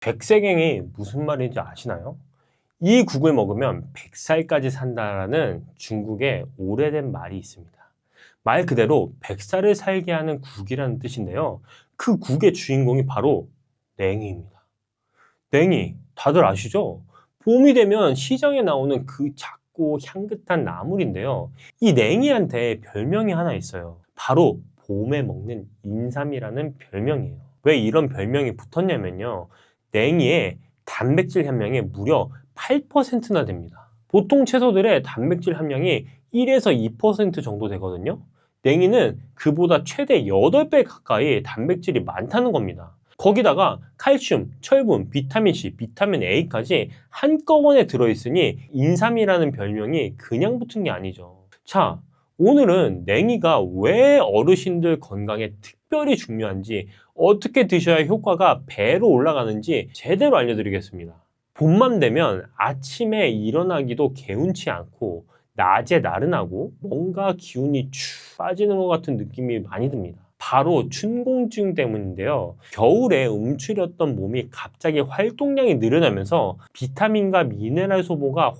백색행이 무슨 말인지 아시나요? 이 국을 먹으면 100살까지 산다라는 중국의 오래된 말이 있습니다. 말 그대로 100살을 살게 하는 국이라는 뜻인데요. 그 국의 주인공이 바로 냉이입니다. 냉이, 다들 아시죠? 봄이 되면 시장에 나오는 그 작고 향긋한 나물인데요. 이 냉이한테 별명이 하나 있어요. 바로 봄에 먹는 인삼이라는 별명이에요. 왜 이런 별명이 붙었냐면요. 냉이의 단백질 함량이 무려 8%나 됩니다. 보통 채소들의 단백질 함량이 1에서 2% 정도 되거든요. 냉이는 그보다 최대 8배 가까이 단백질이 많다는 겁니다. 거기다가 칼슘, 철분, 비타민C, 비타민 A까지 한꺼번에 들어있으니 인삼이라는 별명이 그냥 붙은 게 아니죠. 자, 오늘은 냉이가 왜 어르신들 건강에 특별히 중요한지, 어떻게 드셔야 효과가 배로 올라가는지 제대로 알려드리겠습니다. 봄만 되면 아침에 일어나기도 개운치 않고 낮에 나른하고 뭔가 기운이 축 빠지는 것 같은 느낌이 많이 듭니다. 바로 춘공증 때문인데요. 겨울에 움츠렸던 몸이 갑자기 활동량이 늘어나면서 비타민과 미네랄 소모가 확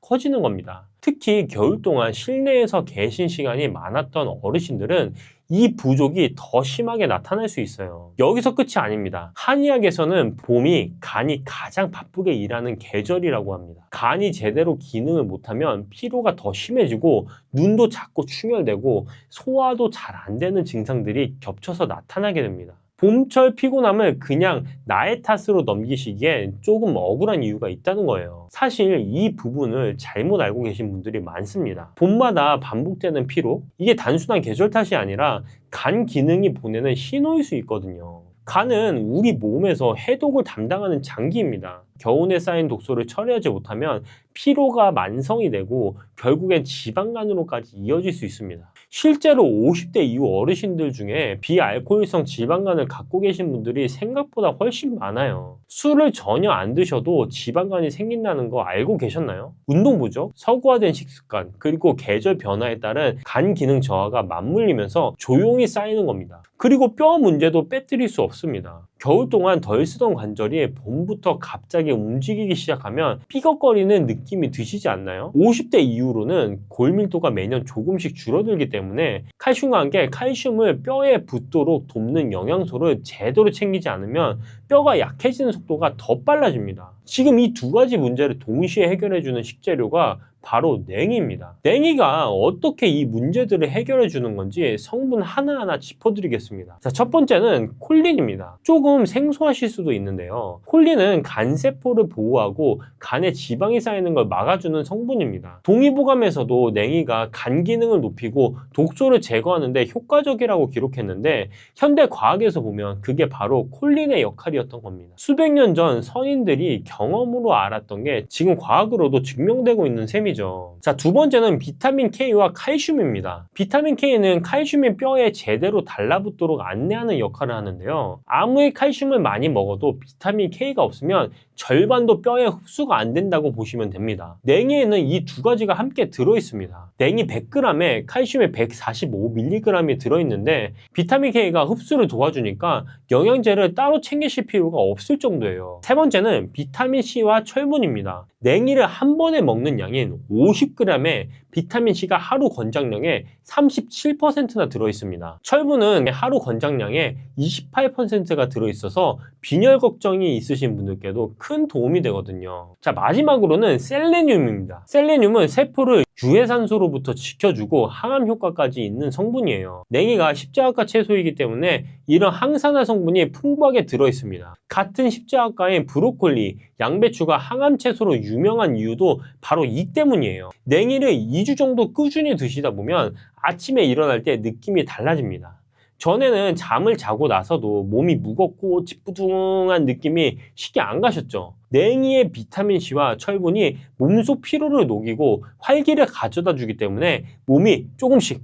커지는 겁니다. 특히 겨울 동안 실내에서 계신 시간이 많았던 어르신들은 이 부족이 더 심하게 나타날 수 있어요. 여기서 끝이 아닙니다. 한의학에서는 봄이 간이 가장 바쁘게 일하는 계절이라고 합니다. 간이 제대로 기능을 못하면 피로가 더 심해지고 눈도 자꾸 충혈되고 소화도 잘 안 되는 증상들이 겹쳐서 나타나게 됩니다. 봄철 피곤함을 그냥 나의 탓으로 넘기시기엔 조금 억울한 이유가 있다는 거예요. 사실 이 부분을 잘못 알고 계신 분들이 많습니다. 봄마다 반복되는 피로, 이게 단순한 계절 탓이 아니라 간 기능이 보내는 신호일 수 있거든요. 간은 우리 몸에서 해독을 담당하는 장기입니다. 겨운에 쌓인 독소를 처리하지 못하면 피로가 만성이 되고 결국엔 지방간으로까지 이어질 수 있습니다. 실제로 50대 이후 어르신들 중에 비알코올성 지방간을 갖고 계신 분들이 생각보다 훨씬 많아요. 술을 전혀 안 드셔도 지방간이 생긴다는 거 알고 계셨나요? 운동 부족, 서구화된 식습관, 그리고 계절 변화에 따른 간 기능 저하가 맞물리면서 조용히 쌓이는 겁니다. 그리고 뼈 문제도 빼뜨릴 수 없습니다. 겨울 동안 덜 쓰던 관절이 봄부터 갑자기 움직이기 시작하면 삐걱거리는 느낌이 드시지 않나요? 50대 이후로는 골밀도가 매년 조금씩 줄어들기 때문에 칼슘과 함께 칼슘을 뼈에 붙도록 돕는 영양소를 제대로 챙기지 않으면 뼈가 약해지는 속도가 더 빨라집니다. 지금 이 두 가지 문제를 동시에 해결해주는 식재료가 바로 냉이입니다. 냉이가 어떻게 이 문제들을 해결해 주는 건지 성분 하나하나 짚어드리겠습니다. 자, 첫 번째는 콜린입니다. 조금 생소하실 수도 있는데요. 콜린은 간세포를 보호하고 간에 지방이 쌓이는 걸 막아주는 성분입니다. 동의보감에서도 냉이가 간 기능을 높이고 독소를 제거하는 데 효과적이라고 기록했는데 현대 과학에서 보면 그게 바로 콜린의 역할이었던 겁니다. 수백 년 전 선인들이 경험으로 알았던 게 지금 과학으로도 증명되고 있는 셈이죠. 자, 두 번째는 비타민 K와 칼슘입니다. 비타민 K는 칼슘이 뼈에 제대로 달라붙도록 안내하는 역할을 하는데요. 아무리 칼슘을 많이 먹어도 비타민 K가 없으면 절반도 뼈에 흡수가 안 된다고 보시면 됩니다. 냉이에는 이 두 가지가 함께 들어있습니다. 냉이 100g에 칼슘이 145mg이 들어있는데 비타민 K가 흡수를 도와주니까 영양제를 따로 챙기실 필요가 없을 정도예요. 세 번째는 비타민 C와 철분입니다. 냉이를 한 번에 먹는 양인 50g에 비타민C가 하루 권장량의 37%나 들어있습니다. 철분은 하루 권장량의 28%가 들어있어서 빈혈 걱정이 있으신 분들께도 큰 도움이 되거든요. 자, 마지막으로는 셀레늄입니다. 셀레늄은 세포를 유해산소로부터 지켜주고 항암 효과까지 있는 성분이에요. 냉이가 십자가과 채소이기 때문에 이런 항산화 성분이 풍부하게 들어있습니다. 같은 십자가과인 브로콜리, 양배추가 항암 채소로 유명한 이유도 바로 이 때문이에요. 냉이를 2주 정도 꾸준히 드시다 보면 아침에 일어날 때 느낌이 달라집니다. 전에는 잠을 자고 나서도 몸이 무겁고 찌뿌둥한 느낌이 쉽게 안 가셨죠? 냉이의 비타민C와 철분이 몸속 피로를 녹이고 활기를 가져다 주기 때문에 몸이 조금씩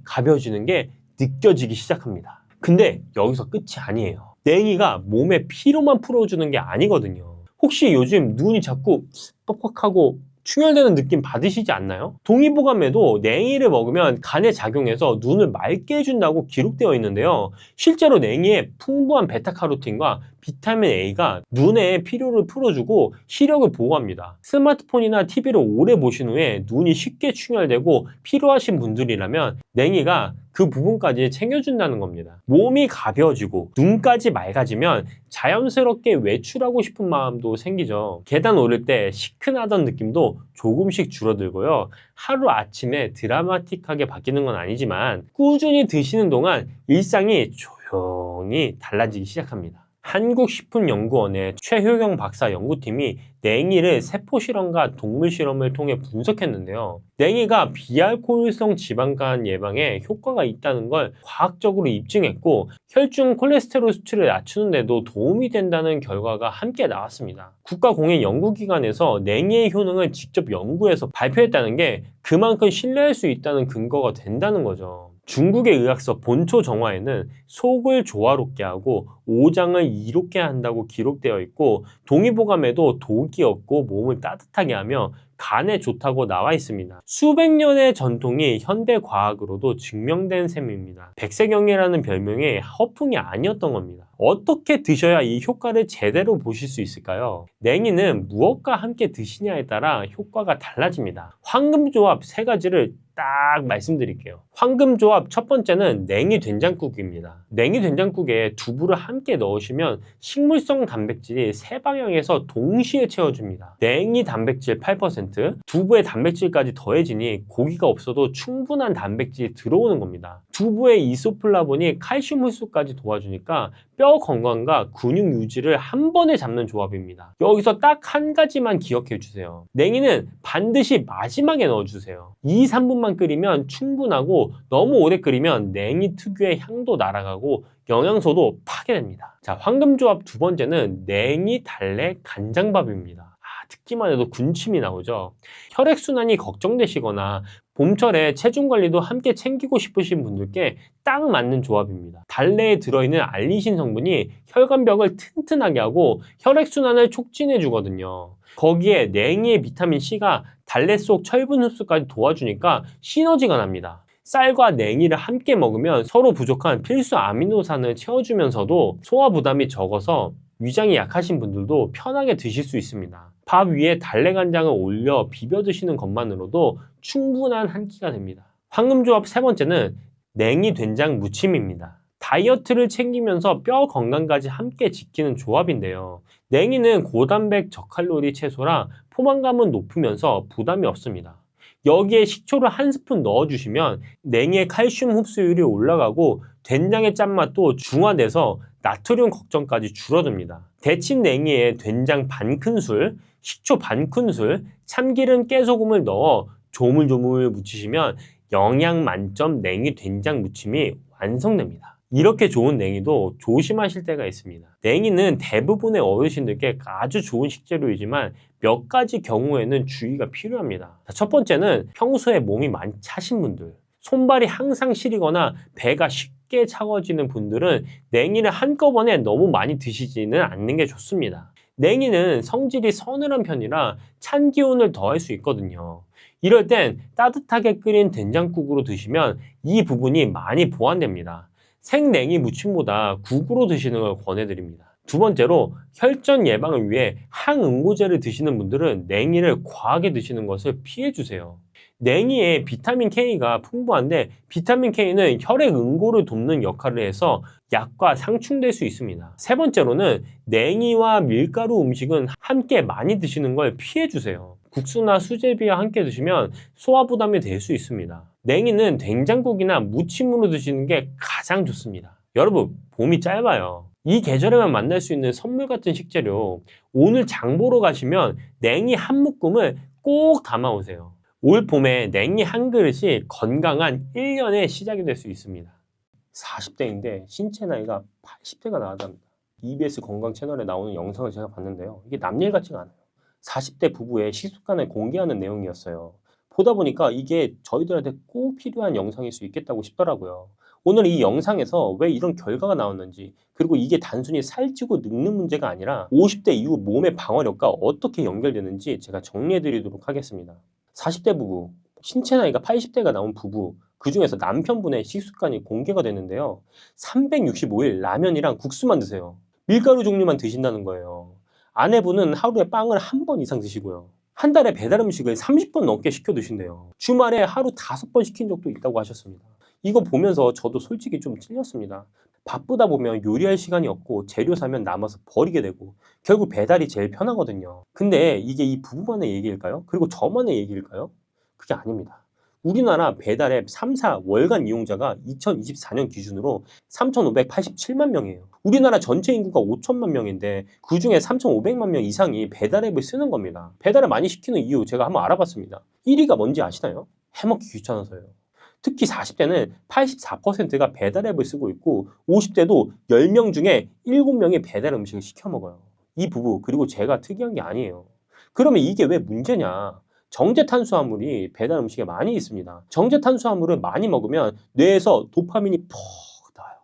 가벼워지는 게 느껴지기 시작합니다. 근데 여기서 끝이 아니에요. 냉이가 몸의 피로만 풀어주는 게 아니거든요. 혹시 요즘 눈이 자꾸 뻑뻑하고 충혈되는 느낌 받으시지 않나요? 동의보감에도 냉이를 먹으면 간에 작용해서 눈을 맑게 해준다고 기록되어 있는데요. 실제로 냉이에 풍부한 베타카로틴과 비타민 A가 눈의 피로를 풀어주고 시력을 보호합니다. 스마트폰이나 TV를 오래 보신 후에 눈이 쉽게 충혈되고 피로하신 분들이라면 냉이가 그 부분까지 챙겨준다는 겁니다. 몸이 가벼워지고 눈까지 맑아지면 자연스럽게 외출하고 싶은 마음도 생기죠. 계단 오를 때 시큰하던 느낌도 조금씩 줄어들고요. 하루 아침에 드라마틱하게 바뀌는 건 아니지만 꾸준히 드시는 동안 일상이 조용히 달라지기 시작합니다. 한국식품연구원의 최효경 박사 연구팀이 냉이를 세포실험과 동물실험을 통해 분석했는데요. 냉이가 비알코올성 지방간 예방에 효과가 있다는 걸 과학적으로 입증했고 혈중 콜레스테롤 수치를 낮추는 데도 도움이 된다는 결과가 함께 나왔습니다. 국가공익연구기관에서 냉이의 효능을 직접 연구해서 발표했다는 게 그만큼 신뢰할 수 있다는 근거가 된다는 거죠. 중국의 의학서 본초 정화에는 속을 조화롭게 하고 오장을 이롭게 한다고 기록되어 있고 동의보감에도 독이 없고 몸을 따뜻하게 하며 간에 좋다고 나와 있습니다. 수백 년의 전통이 현대 과학으로도 증명된 셈입니다. 백색영예라는 별명이 허풍이 아니었던 겁니다. 어떻게 드셔야 이 효과를 제대로 보실 수 있을까요? 냉이는 무엇과 함께 드시냐에 따라 효과가 달라집니다. 황금조합 3가지를 딱 말씀드릴게요. 황금조합 첫 번째는 냉이 된장국입니다. 냉이 된장국에 두부를 함께 넣으시면 식물성 단백질이 3방향에서 동시에 채워줍니다. 냉이 단백질 8%, 두부의 단백질까지 더해지니 고기가 없어도 충분한 단백질이 들어오는 겁니다. 두부의 이소플라본이 칼슘 흡수까지 도와주니까 뼈 건강과 근육 유지를 한 번에 잡는 조합입니다. 여기서 딱 한 가지만 기억해 주세요. 냉이는 반드시 마지막에 넣어주세요. 2, 3분만 끓이면 충분하고 너무 오래 끓이면 냉이 특유의 향도 날아가고 영양소도 파괴됩니다. 자, 황금조합 두 번째는 냉이 달래 간장밥입니다. 듣기만 해도 군침이 나오죠. 혈액순환이 걱정되시거나 봄철에 체중 관리도 함께 챙기고 싶으신 분들께 딱 맞는 조합입니다. 달래에 들어있는 알리신 성분이 혈관벽을 튼튼하게 하고 혈액순환을 촉진해 주거든요. 거기에 냉이의 비타민 C가 달래 속 철분 흡수까지 도와주니까 시너지가 납니다. 쌀과 냉이를 함께 먹으면 서로 부족한 필수 아미노산을 채워주면서도 소화 부담이 적어서 위장이 약하신 분들도 편하게 드실 수 있습니다. 밥 위에 달래간장을 올려 비벼 드시는 것만으로도 충분한 한 끼가 됩니다. 황금조합 3번째는 냉이 된장 무침입니다. 다이어트를 챙기면서 뼈 건강까지 함께 지키는 조합인데요. 냉이는 고단백 저칼로리 채소라 포만감은 높으면서 부담이 없습니다. 여기에 식초를 1스푼 넣어주시면 냉이의 칼슘 흡수율이 올라가고 된장의 짠맛도 중화돼서 나트륨 걱정까지 줄어듭니다. 데친 냉이에 된장 반큰술, 식초 반큰술, 참기름 깨소금을 넣어 조물조물 무치시면 영양 만점 냉이 된장 무침이 완성됩니다. 이렇게 좋은 냉이도 조심하실 때가 있습니다. 냉이는 대부분의 어르신들께 아주 좋은 식재료이지만 몇 가지 경우에는 주의가 필요합니다. 첫 번째는 평소에 몸이 많이 차신 분들, 손발이 항상 시리거나 배가 쉽게 차가워지는 분들은 냉이를 한꺼번에 너무 많이 드시지는 않는 게 좋습니다. 냉이는 성질이 서늘한 편이라 찬 기운을 더할 수 있거든요. 이럴 땐 따뜻하게 끓인 된장국으로 드시면 이 부분이 많이 보완됩니다. 생냉이 무침보다 국으로 드시는 걸 권해드립니다. 두 번째로 혈전 예방을 위해 항응고제를 드시는 분들은 냉이를 과하게 드시는 것을 피해주세요. 냉이에 비타민 K가 풍부한데 비타민 K는 혈액 응고를 돕는 역할을 해서 약과 상충될 수 있습니다. 세 번째로는 냉이와 밀가루 음식은 함께 많이 드시는 걸 피해주세요. 국수나 수제비와 함께 드시면 소화 부담이 될 수 있습니다. 냉이는 된장국이나 무침으로 드시는 게 가장 좋습니다. 여러분, 봄이 짧아요. 이 계절에만 만날 수 있는 선물 같은 식재료, 오늘 장 보러 가시면 냉이 한 묶음을 꼭 담아오세요. 올 봄에 냉이 한 그릇이 건강한 1년의 시작이 될 수 있습니다. 40대인데 신체 나이가 80대가 나왔답니다. EBS 건강 채널에 나오는 영상을 제가 봤는데요. 이게 남일 같지가 않아요. 40대 부부의 식습관을 공개하는 내용이었어요. 보다 보니까 이게 저희들한테 꼭 필요한 영상일 수 있겠다고 싶더라고요. 오늘 이 영상에서 왜 이런 결과가 나왔는지, 그리고 이게 단순히 살찌고 늙는 문제가 아니라 50대 이후 몸의 방어력과 어떻게 연결되는지 제가 정리해 드리도록 하겠습니다. 40대 부부, 신체 나이가 80대가 나온 부부, 그 중에서 남편분의 식습관이 공개가 됐는데요. 365일 라면이랑 국수만 드세요. 밀가루 종류만 드신다는 거예요. 아내분은 하루에 빵을 한 번 이상 드시고요. 한 달에 배달 음식을 30번 넘게 시켜 드신대요. 주말에 하루 5번 시킨 적도 있다고 하셨습니다. 이거 보면서 저도 솔직히 좀 찔렸습니다. 바쁘다 보면 요리할 시간이 없고 재료 사면 남아서 버리게 되고 결국 배달이 제일 편하거든요. 근데 이게 이 부부만의 얘기일까요? 그리고 저만의 얘기일까요? 그게 아닙니다. 우리나라 배달앱 3사 월간 이용자가 2024년 기준으로 3,587만 명이에요. 우리나라 전체 인구가 5천만 명인데 그 중에 3,500만 명 이상이 배달앱을 쓰는 겁니다. 배달을 많이 시키는 이유 제가 한번 알아봤습니다. 1위가 뭔지 아시나요? 해먹기 귀찮아서요. 특히 40대는 84%가 배달앱을 쓰고 있고 50대도 10명 중에 7명이 배달 음식을 시켜 먹어요. 이 부부 그리고 제가 특이한 게 아니에요. 그러면 이게 왜 문제냐? 정제 탄수화물이 배달 음식에 많이 있습니다. 정제 탄수화물을 많이 먹으면 뇌에서 도파민이 퍽 나와요.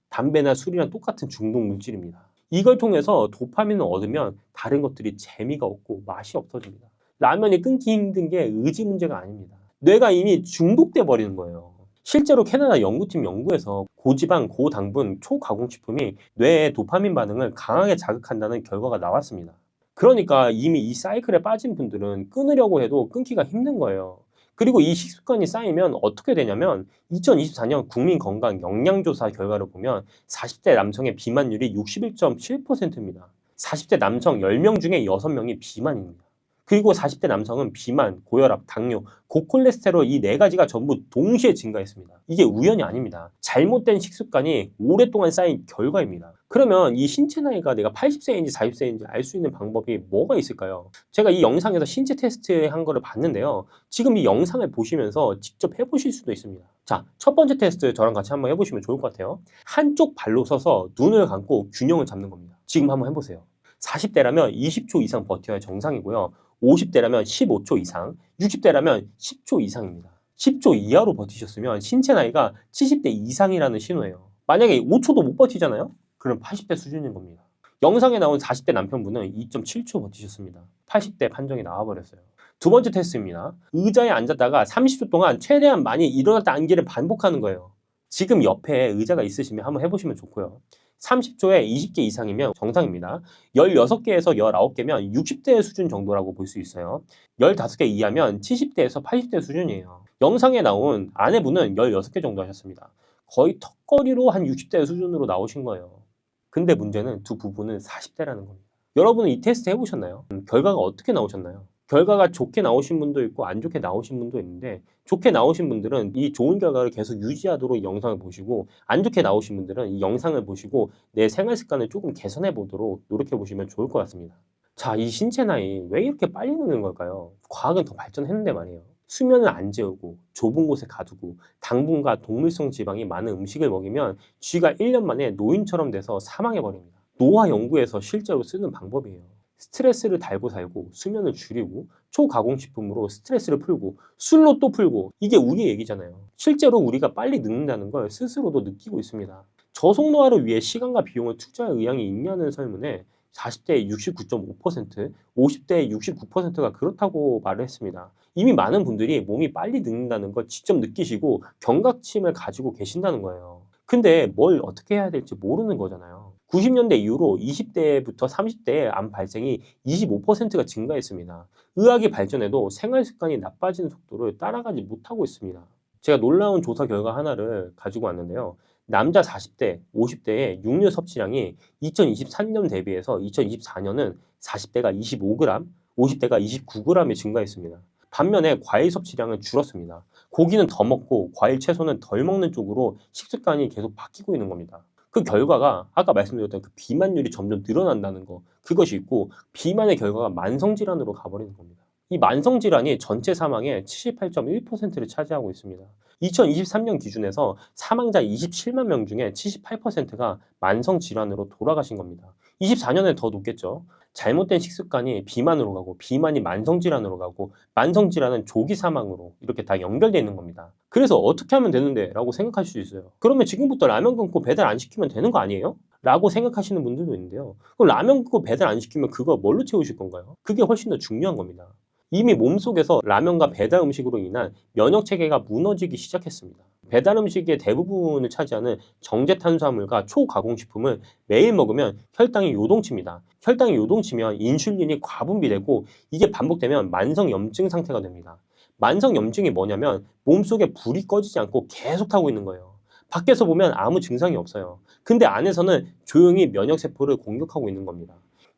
담배나 술이랑 똑같은 중독 물질입니다. 이걸 통해서 도파민을 얻으면 다른 것들이 재미가 없고 맛이 없어집니다. 라면이 끊기 힘든 게 의지 문제가 아닙니다. 뇌가 이미 중독돼 버리는 거예요. 실제로 캐나다 연구팀 연구에서 고지방, 고당분, 초가공식품이 뇌의 도파민 반응을 강하게 자극한다는 결과가 나왔습니다. 그러니까 이미 이 사이클에 빠진 분들은 끊으려고 해도 끊기가 힘든 거예요. 그리고 이 식습관이 쌓이면 어떻게 되냐면 2024년 국민건강 영양조사 결과를 보면 40대 남성의 비만율이 61.7%입니다. 40대 남성 10명 중에 6명이 비만입니다. 그리고 40대 남성은 비만, 고혈압, 당뇨, 고콜레스테롤 이 4가지가 전부 동시에 증가했습니다. 이게 우연이 아닙니다. 잘못된 식습관이 오랫동안 쌓인 결과입니다. 그러면 이 신체 나이가 내가 80세인지 40세인지 알 수 있는 방법이 뭐가 있을까요? 제가 이 영상에서 신체 테스트 한 거를 봤는데요. 지금 이 영상을 보시면서 직접 해보실 수도 있습니다. 자, 첫 번째 테스트 저랑 같이 한번 해보시면 좋을 것 같아요. 한쪽 발로 서서 눈을 감고 균형을 잡는 겁니다. 지금 한번 해보세요. 40대라면 20초 이상 버텨야 정상이고요. 50대라면 15초 이상, 60대라면 10초 이상입니다. 10초 이하로 버티셨으면 신체 나이가 70대 이상이라는 신호예요. 만약에 5초도 못 버티잖아요? 그럼 80대 수준인 겁니다. 영상에 나온 40대 남편분은 2.7초 버티셨습니다. 80대 판정이 나와버렸어요. 두 번째 테스트입니다. 의자에 앉았다가 30초 동안 최대한 많이 일어났다 앉기를 반복하는 거예요. 지금 옆에 의자가 있으시면 한번 해보시면 좋고요. 30초에 20개 이상이면 정상입니다. 16개에서 19개면 60대 수준 정도라고 볼 수 있어요. 15개 이하면 70대에서 80대 수준이에요. 영상에 나온 아내분은 16개 정도 하셨습니다. 거의 턱걸이로 한 60대 수준으로 나오신 거예요. 근데 문제는 두 부부는 40대라는 겁니다. 여러분은 이 테스트 해보셨나요? 결과가 어떻게 나오셨나요? 결과가 좋게 나오신 분도 있고 안 좋게 나오신 분도 있는데 좋게 나오신 분들은 이 좋은 결과를 계속 유지하도록 이 영상을 보시고 안 좋게 나오신 분들은 이 영상을 보시고 내 생활 습관을 조금 개선해 보도록 노력해 보시면 좋을 것 같습니다. 자, 이 신체 나이 왜 이렇게 빨리 늙는 걸까요? 과학은 더 발전했는데 말이에요. 수면을 안 재우고 좁은 곳에 가두고 당분과 동물성 지방이 많은 음식을 먹이면 쥐가 1년 만에 노인처럼 돼서 사망해 버립니다. 노화 연구에서 실제로 쓰는 방법이에요. 스트레스를 달고 살고 수면을 줄이고 초가공식품으로 스트레스를 풀고 술로 또 풀고 이게 우리 얘기잖아요. 실제로 우리가 빨리 늙는다는 걸 스스로도 느끼고 있습니다. 저속노화를 위해 시간과 비용을 투자할 의향이 있냐는 설문에 40대 69.5%, 50대 69%가 그렇다고 말을 했습니다. 이미 많은 분들이 몸이 빨리 늙는다는 걸 직접 느끼시고 경각심을 가지고 계신다는 거예요. 근데 뭘 어떻게 해야 될지 모르는 거잖아요. 90년대 이후로 20대부터 30대의 암 발생이 25%가 증가했습니다. 의학이 발전해도 생활 습관이 나빠지는 속도를 따라가지 못하고 있습니다. 제가 놀라운 조사 결과 하나를 가지고 왔는데요. 남자 40대, 50대의 육류 섭취량이 2023년 대비해서 2024년은 40대가 25g, 50대가 29g이 증가했습니다. 반면에 과일 섭취량은 줄었습니다. 고기는 더 먹고 과일 채소는 덜 먹는 쪽으로 식습관이 계속 바뀌고 있는 겁니다. 그 결과가 아까 말씀드렸던 그 비만율이 점점 늘어난다는 거, 그것이 있고 비만의 결과가 만성질환으로 가버리는 겁니다. 이 만성질환이 전체 사망의 78.1%를 차지하고 있습니다. 2023년 기준에서 사망자 27만 명 중에 78%가 만성질환으로 돌아가신 겁니다. 24년에 더 높겠죠. 잘못된 식습관이 비만으로 가고 비만이 만성질환으로 가고 만성질환은 조기 사망으로 이렇게 다 연결되어 있는 겁니다. 그래서 어떻게 하면 되는데? 라고 생각하실 수 있어요. 그러면 지금부터 라면 끊고 배달 안 시키면 되는 거 아니에요? 라고 생각하시는 분들도 있는데요. 그럼 라면 끊고 배달 안 시키면 그거 뭘로 채우실 건가요? 그게 훨씬 더 중요한 겁니다. 이미 몸속에서 라면과 배달 음식으로 인한 면역 체계가 무너지기 시작했습니다. 배달 음식의 대부분을 차지하는 정제 탄수화물과 초가공식품을 매일 먹으면 혈당이 요동칩니다. 혈당이 요동치면 인슐린이 과분비되고 이게 반복되면 만성 염증 상태가 됩니다. 만성 염증이 뭐냐면 몸속에 불이 꺼지지 않고 계속 타고 있는 거예요. 밖에서 보면 아무 증상이 없어요. 근데 안에서는 조용히 면역세포를 공격하고 있는 겁니다.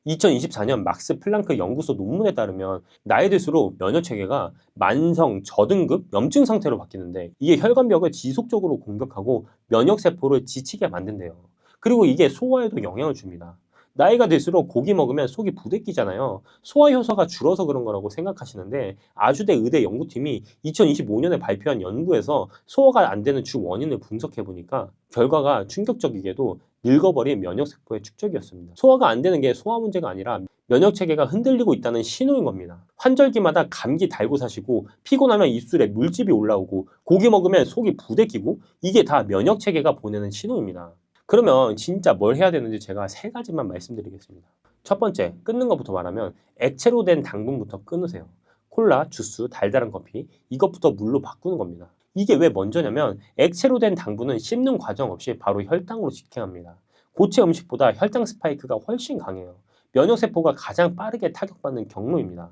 2024년 막스 플랑크 연구소 논문에 따르면 나이 들수록 면역체계가 만성 저등급 염증 상태로 바뀌는데 이게 혈관벽을 지속적으로 공격하고 면역세포를 지치게 만든대요. 그리고 이게 소화에도 영향을 줍니다. 나이가 들수록 고기 먹으면 속이 부대끼잖아요. 소화 효소가 줄어서 그런 거라고 생각하시는데 아주대 의대 연구팀이 2025년에 발표한 연구에서 소화가 안 되는 주 원인을 분석해 보니까 결과가 충격적이게도 늙어버린 면역세포의 축적이었습니다. 소화가 안 되는 게 소화 문제가 아니라 면역체계가 흔들리고 있다는 신호인 겁니다. 환절기마다 감기 달고 사시고 피곤하면 입술에 물집이 올라오고 고기 먹으면 속이 부대끼고 이게 다 면역체계가 보내는 신호입니다. 그러면 진짜 뭘 해야 되는지 제가 3가지만 말씀드리겠습니다. 첫 번째, 끊는 것부터 말하면 액체로 된 당분부터 끊으세요. 콜라, 주스, 달달한 커피 이것부터 물로 바꾸는 겁니다. 이게 왜 먼저냐면 액체로 된 당분은 씹는 과정 없이 바로 혈당으로 직행합니다. 고체 음식보다 혈당 스파이크가 훨씬 강해요. 면역세포가 가장 빠르게 타격받는 경로입니다.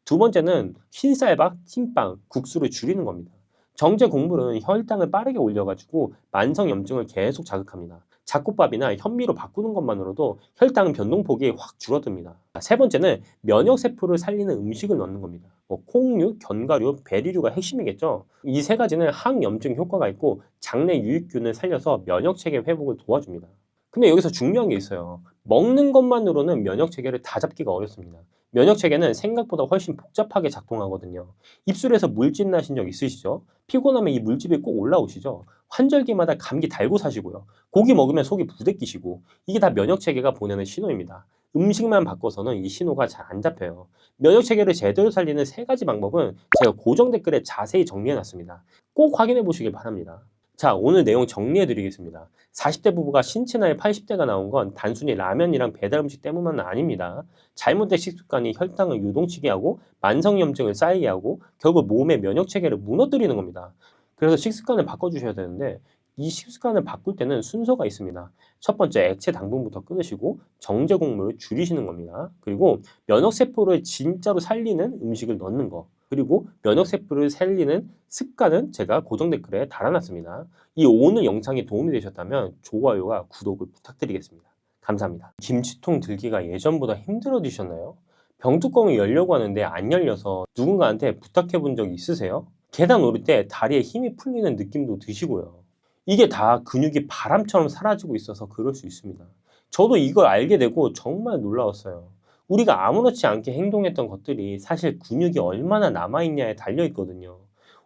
두 번째는 흰쌀밥, 찐빵, 국수를 줄이는 겁니다. 정제 곡물은 혈당을 빠르게 올려가지고 만성염증을 계속 자극합니다. 잡곡밥이나 현미로 바꾸는 것만으로도 혈당 변동폭이 확 줄어듭니다. 세 번째는 면역세포를 살리는 음식을 넣는 겁니다. 콩류, 견과류, 베리류가 핵심이겠죠. 이 3가지는 항염증 효과가 있고 장내 유익균을 살려서 면역체계 회복을 도와줍니다. 근데 여기서 중요한 게 있어요. 먹는 것만으로는 면역체계를 다 잡기가 어렵습니다. 면역체계는 생각보다 훨씬 복잡하게 작동하거든요. 입술에서 물집 나신 적 있으시죠? 피곤하면 이 물집이 꼭 올라오시죠? 환절기마다 감기 달고 사시고요. 고기 먹으면 속이 부대끼시고 이게 다 면역체계가 보내는 신호입니다. 음식만 바꿔서는 이 신호가 잘 안 잡혀요. 면역체계를 제대로 살리는 3가지 방법은 제가 고정 댓글에 자세히 정리해놨습니다. 꼭 확인해 보시길 바랍니다. 자, 오늘 내용 정리해 드리겠습니다. 40대 부부가 신체 나이 80대가 나온 건 단순히 라면이랑 배달 음식 때문만은 아닙니다. 잘못된 식습관이 혈당을 유동치게 하고 만성염증을 쌓이게 하고 결국 몸의 면역체계를 무너뜨리는 겁니다. 그래서 식습관을 바꿔주셔야 되는데 이 식습관을 바꿀 때는 순서가 있습니다. 첫 번째, 액체 당분부터 끊으시고 정제 곡물을 줄이시는 겁니다. 그리고 면역세포를 진짜로 살리는 음식을 넣는 거. 그리고 면역세포를 살리는 습관은 제가 고정 댓글에 달아놨습니다. 이 오늘 영상이 도움이 되셨다면 좋아요와 구독을 부탁드리겠습니다. 감사합니다. 김치통 들기가 예전보다 힘들어지셨나요? 병뚜껑이 열려고 하는데 안 열려서 누군가한테 부탁해 본 적 있으세요? 계단 오를 때 다리에 힘이 풀리는 느낌도 드시고요. 이게 다 근육이 바람처럼 사라지고 있어서 그럴 수 있습니다. 저도 이걸 알게 되고 정말 놀라웠어요. 우리가 아무렇지 않게 행동했던 것들이 사실 근육이 얼마나 남아있냐에 달려있거든요.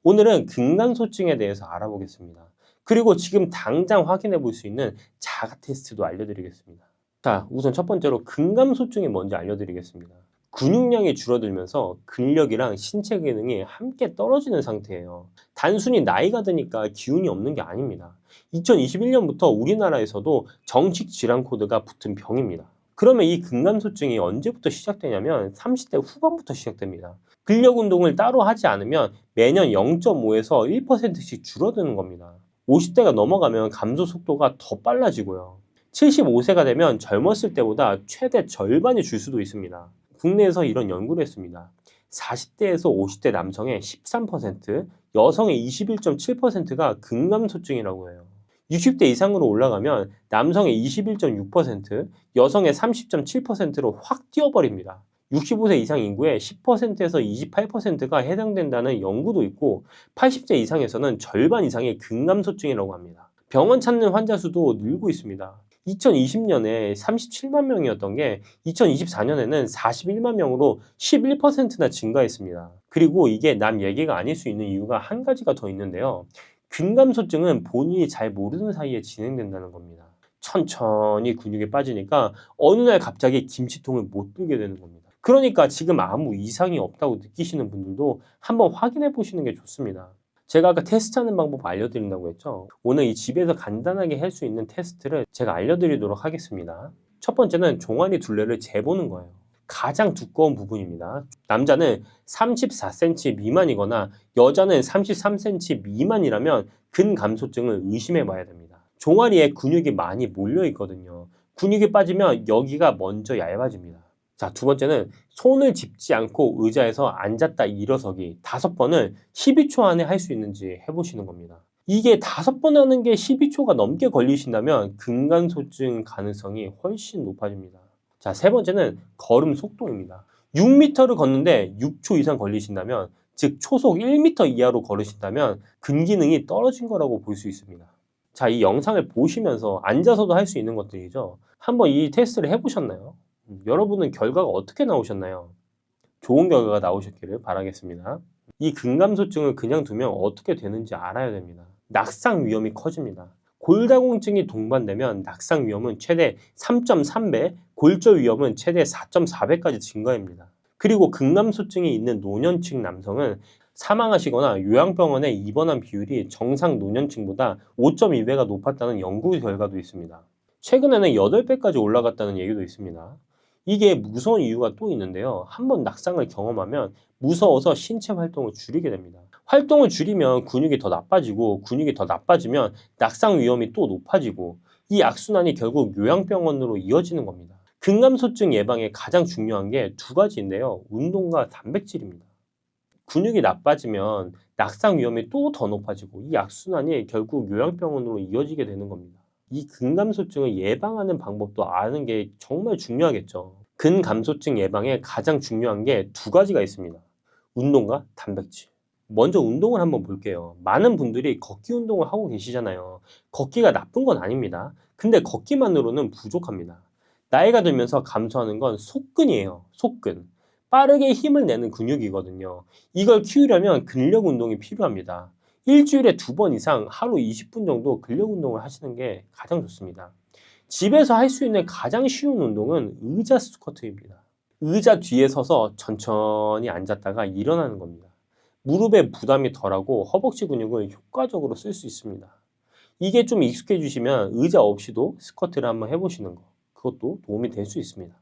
오늘은 근감소증에 대해서 알아보겠습니다. 그리고 지금 당장 확인해 볼 수 있는 자가 테스트도 알려드리겠습니다. 자, 우선 첫 번째로 근감소증이 뭔지 알려드리겠습니다. 근육량이 줄어들면서 근력이랑 신체 기능이 함께 떨어지는 상태예요. 단순히 나이가 드니까 기운이 없는 게 아닙니다. 2021년부터 우리나라에서도 정식 질환 코드가 붙은 병입니다. 그러면 이 근감소증이 언제부터 시작되냐면 30대 후반부터 시작됩니다. 근력 운동을 따로 하지 않으면 매년 0.5에서 1%씩 줄어드는 겁니다. 50대가 넘어가면 감소 속도가 더 빨라지고요. 75세가 되면 젊었을 때보다 최대 절반이 줄 수도 있습니다. 국내에서 이런 연구를 했습니다. 40대에서 50대 남성의 13%, 여성의 21.7%가 근감소증이라고 해요. 60대 이상으로 올라가면 남성의 21.6%, 여성의 30.7%로 확 뛰어버립니다. 65세 이상 인구의 10%에서 28%가 해당된다는 연구도 있고 80세 이상에서는 절반 이상이 근감소증이라고 합니다. 병원 찾는 환자 수도 늘고 있습니다. 2020년에 37만 명이었던 게 2024년에는 41만 명으로 11%나 증가했습니다. 그리고 이게 남 얘기가 아닐 수 있는 이유가 한 가지가 더 있는데요. 근감소증은 본인이 잘 모르는 사이에 진행된다는 겁니다. 천천히 근육이 빠지니까 어느 날 갑자기 김치통을 못 들게 되는 겁니다. 그러니까 지금 아무 이상이 없다고 느끼시는 분들도 한번 확인해 보시는 게 좋습니다. 제가 아까 테스트하는 방법 알려드린다고 했죠. 오늘 이 집에서 간단하게 할 수 있는 테스트를 제가 알려드리도록 하겠습니다. 첫 번째는 종아리 둘레를 재보는 거예요. 가장 두꺼운 부분입니다. 남자는 34cm 미만이거나 여자는 33cm 미만이라면 근감소증을 의심해 봐야 됩니다. 종아리에 근육이 많이 몰려 있거든요. 근육이 빠지면 여기가 먼저 얇아집니다. 자, 두 번째는 손을 짚지 않고 의자에서 앉았다 일어서기 5번을 12초 안에 할 수 있는지 해보시는 겁니다. 이게 5번 하는 게 12초가 넘게 걸리신다면 근감소증 가능성이 훨씬 높아집니다. 자, 세 번째는 걸음 속도입니다. 6m를 걷는데 6초 이상 걸리신다면, 즉 초속 1m 이하로 걸으신다면 근기능이 떨어진 거라고 볼 수 있습니다. 자, 이 영상을 보시면서 앉아서도 할 수 있는 것들이죠. 한번 이 테스트를 해보셨나요? 여러분은 결과가 어떻게 나오셨나요? 좋은 결과가 나오셨기를 바라겠습니다. 이 근감소증을 그냥 두면 어떻게 되는지 알아야 됩니다. 낙상 위험이 커집니다. 골다공증이 동반되면 낙상 위험은 최대 3.3배, 골절 위험은 최대 4.4배까지 증가합니다. 그리고 근감소증이 있는 노년층 남성은 사망하시거나 요양병원에 입원한 비율이 정상 노년층보다 5.2배가 높았다는 연구 결과도 있습니다. 최근에는 8배까지 올라갔다는 얘기도 있습니다. 이게 무서운 이유가 또 있는데요. 한번 낙상을 경험하면 무서워서 신체 활동을 줄이게 됩니다. 활동을 줄이면 근육이 더 나빠지고, 근육이 더 나빠지면 낙상 위험이 또 높아지고, 이 악순환이 결국 요양병원으로 이어지는 겁니다. 근감소증 예방에 가장 중요한 게 2가지인데요. 운동과 단백질입니다. 근육이 나빠지면 낙상 위험이 또 더 높아지고, 이 악순환이 결국 요양병원으로 이어지게 되는 겁니다. 이 근감소증을 예방하는 방법도 아는 게 정말 중요하겠죠. 근감소증 예방에 가장 중요한 게 2가지가 있습니다. 운동과 단백질. 먼저 운동을 한번 볼게요. 많은 분들이 걷기 운동을 하고 계시잖아요. 걷기가 나쁜 건 아닙니다. 근데 걷기만으로는 부족합니다. 나이가 들면서 감소하는 건 속근이에요. 속근. 빠르게 힘을 내는 근육이거든요. 이걸 키우려면 근력 운동이 필요합니다. 일주일에 2번 이상 하루 20분 정도 근력 운동을 하시는 게 가장 좋습니다. 집에서 할 수 있는 가장 쉬운 운동은 의자 스쿼트입니다. 의자 뒤에 서서 천천히 앉았다가 일어나는 겁니다. 무릎에 부담이 덜하고 허벅지 근육을 효과적으로 쓸 수 있습니다. 이게 좀 익숙해지시면 의자 없이도 스쿼트를 한번 해보시는 거, 그것도 도움이 될 수 있습니다.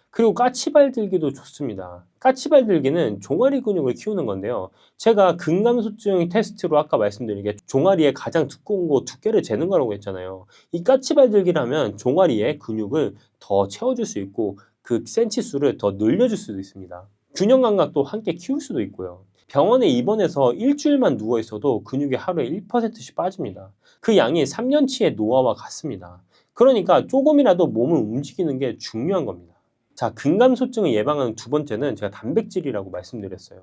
그리고 까치발 들기도 좋습니다. 까치발 들기는 종아리 근육을 키우는 건데요. 제가 근감소증 테스트로 아까 말씀드린 게 종아리에 가장 두꺼운 거 두께를 재는 거라고 했잖아요. 이 까치발 들기를 하면 종아리에 근육을 더 채워줄 수 있고 그 센치 수를 더 늘려줄 수도 있습니다. 균형 감각도 함께 키울 수도 있고요. 병원에 입원해서 일주일만 누워 있어도 근육이 하루에 1%씩 빠집니다. 그 양이 3년치의 노화와 같습니다. 그러니까 조금이라도 몸을 움직이는 게 중요한 겁니다. 자, 근감소증을 예방하는 2번째는 제가 단백질이라고 말씀드렸어요.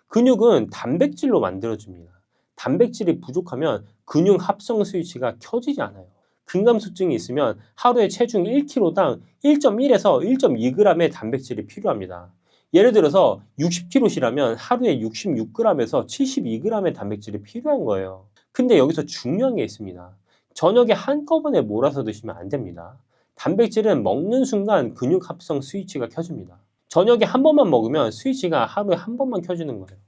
근육은 단백질로 만들어집니다. 단백질이 부족하면 근육 합성 스위치가 켜지지 않아요. 근감소증이 있으면 하루에 체중 1kg당 1.1에서 1.2g의 단백질이 필요합니다. 예를 들어서 60kg시라면 하루에 66g에서 72g의 단백질이 필요한 거예요. 근데 여기서 중요한 게 있습니다. 저녁에 한꺼번에 몰아서 드시면 안 됩니다. 단백질은 먹는 순간 근육 합성 스위치가 켜집니다. 저녁에 한 번만 먹으면 스위치가 하루에 한 번만 켜지는 거예요.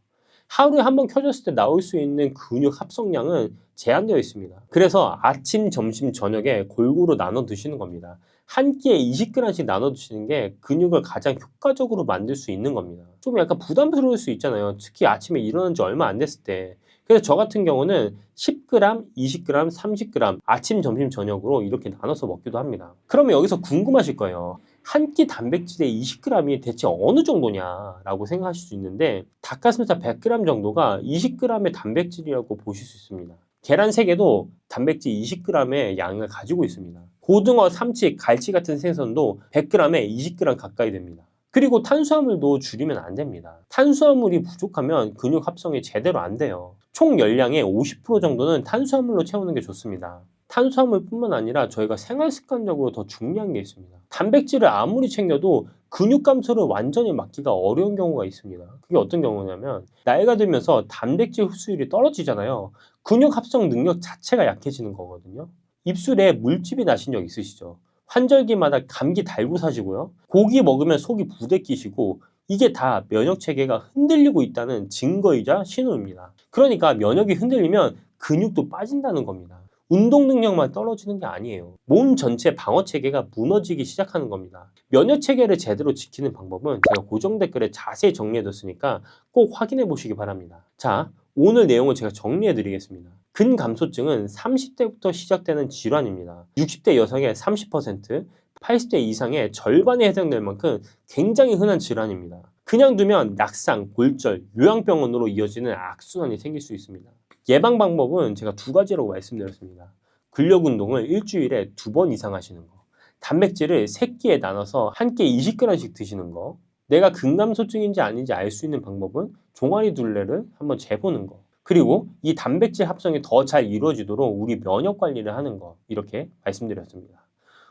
하루에 한 번 켜졌을 때 나올 수 있는 근육 합성량은 제한되어 있습니다. 그래서 아침, 점심, 저녁에 골고루 나눠 드시는 겁니다. 한 끼에 20g씩 나눠 드시는 게 근육을 가장 효과적으로 만들 수 있는 겁니다. 좀 약간 부담스러울 수 있잖아요. 특히 아침에 일어난 지 얼마 안 됐을 때. 그래서 저 같은 경우는 10g, 20g, 30g 아침, 점심, 저녁으로 이렇게 나눠서 먹기도 합니다. 그러면 여기서 궁금하실 거예요. 한 끼 단백질의 20g이 대체 어느 정도냐라고 생각하실 수 있는데, 닭가슴살 100g 정도가 20g의 단백질이라고 보실 수 있습니다. 계란 3개도 단백질 20g의 양을 가지고 있습니다. 고등어, 삼치, 갈치 같은 생선도 100g에 20g 가까이 됩니다. 그리고 탄수화물도 줄이면 안 됩니다. 탄수화물이 부족하면 근육 합성이 제대로 안 돼요. 총 열량의 50% 정도는 탄수화물로 채우는 게 좋습니다. 탄수화물뿐만 아니라 저희가 생활 습관적으로 더 중요한 게 있습니다. 단백질을 아무리 챙겨도 근육 감소를 완전히 막기가 어려운 경우가 있습니다. 그게 어떤 경우냐면 나이가 들면서 단백질 흡수율이 떨어지잖아요. 근육 합성 능력 자체가 약해지는 거거든요. 입술에 물집이 나신 적 있으시죠? 환절기마다 감기 달고 사시고요. 고기 먹으면 속이 부대끼시고 이게 다 면역 체계가 흔들리고 있다는 증거이자 신호입니다. 그러니까 면역이 흔들리면 근육도 빠진다는 겁니다. 운동 능력만 떨어지는 게 아니에요. 몸 전체 방어 체계가 무너지기 시작하는 겁니다. 면역 체계를 제대로 지키는 방법은 제가 고정 댓글에 자세히 정리해뒀으니까 꼭 확인해 보시기 바랍니다. 자, 오늘 내용을 제가 정리해 드리겠습니다. 근감소증은 30대부터 시작되는 질환입니다. 60대 여성의 30%, 80대 이상의 절반에 해당될 만큼 굉장히 흔한 질환입니다. 그냥 두면 낙상, 골절, 요양병원으로 이어지는 악순환이 생길 수 있습니다. 예방 방법은 제가 두 가지라고 말씀드렸습니다. 근력 운동을 일주일에 2번 이상 하시는 거, 단백질을 3끼에 나눠서 한 끼에 20g씩 드시는 거, 내가 근감소증인지 아닌지 알 수 있는 방법은 종아리 둘레를 한번 재보는 거, 그리고 이 단백질 합성이 더 잘 이루어지도록 우리 면역 관리를 하는 거, 이렇게 말씀드렸습니다.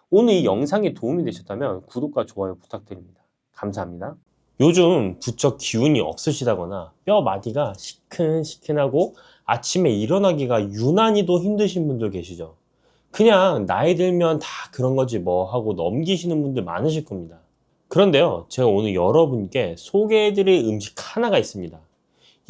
오늘 이 영상이 도움이 되셨다면 구독과 좋아요 부탁드립니다. 감사합니다. 요즘 부쩍 기운이 없으시다거나 뼈 마디가 시큰시큰하고 아침에 일어나기가 유난히도 힘드신 분들 계시죠? 그냥 나이 들면 다 그런 거지 뭐 하고 넘기시는 분들 많으실 겁니다. 그런데요, 제가 오늘 여러분께 소개해드릴 음식 하나가 있습니다.